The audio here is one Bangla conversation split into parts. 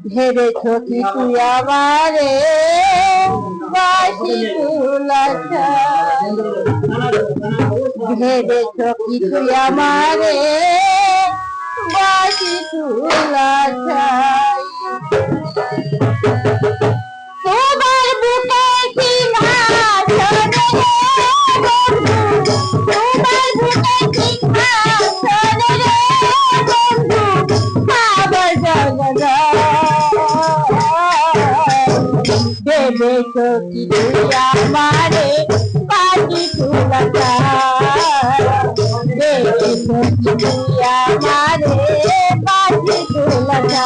ভেবেছ কি তুই আমারে বাসি তুলাছা, ভেবেছ কি তুই আমারে বাসি তুলাছা। তোমার বুকে সিংহাসনে বন্ধু, তোমার বুকে সিংহাসনে বন্ধু আমার জগদা। ভেবেছ কি তুই আমারে বাসি তুলাছা, ভেবেছ কি তুই আমারে বাসি তুলাছা।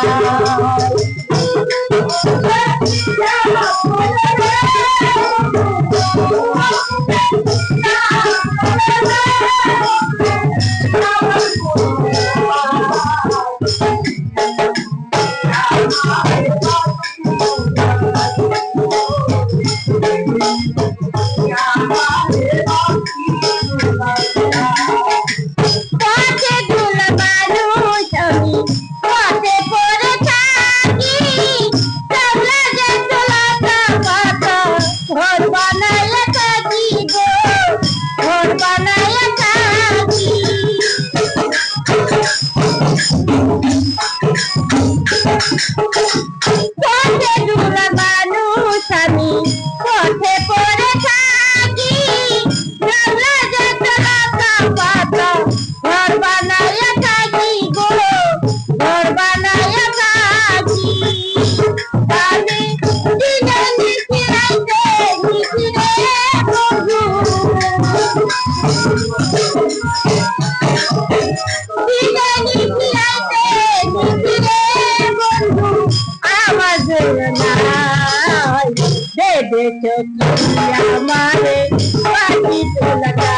ভেবেছ কি আমারে বাসি তুলাছা,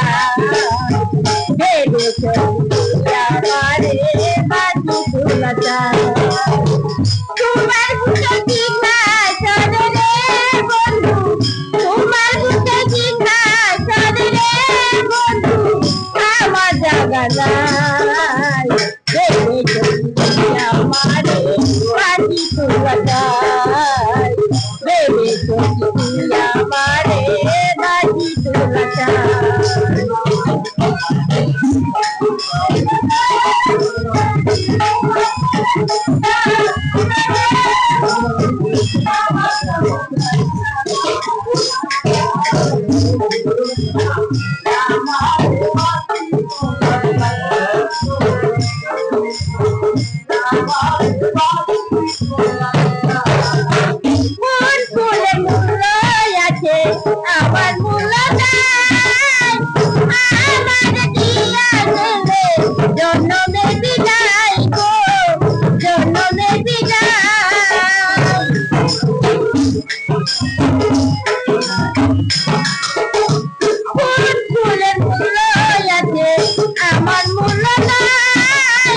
ভেবেছ কি আমারে বাসি তুলাছা। তোমার বুকে সিংহাসনে রে বন্ধু, তোমার বুকে সিংহাসনে রে বন্ধু আমার জায়গা নাই। ভেবেছ কি আমারে বাসি তুলাছা, ভেবেছ কি তুই আমারে বাসি তুলাছা। আমার মূল্য নাই, আমার দিয়া গেলে জন্মে বিদায় গো, জন্মে বিদায়। ফুলের মূল্য আছে, আমার মূল্য নাই।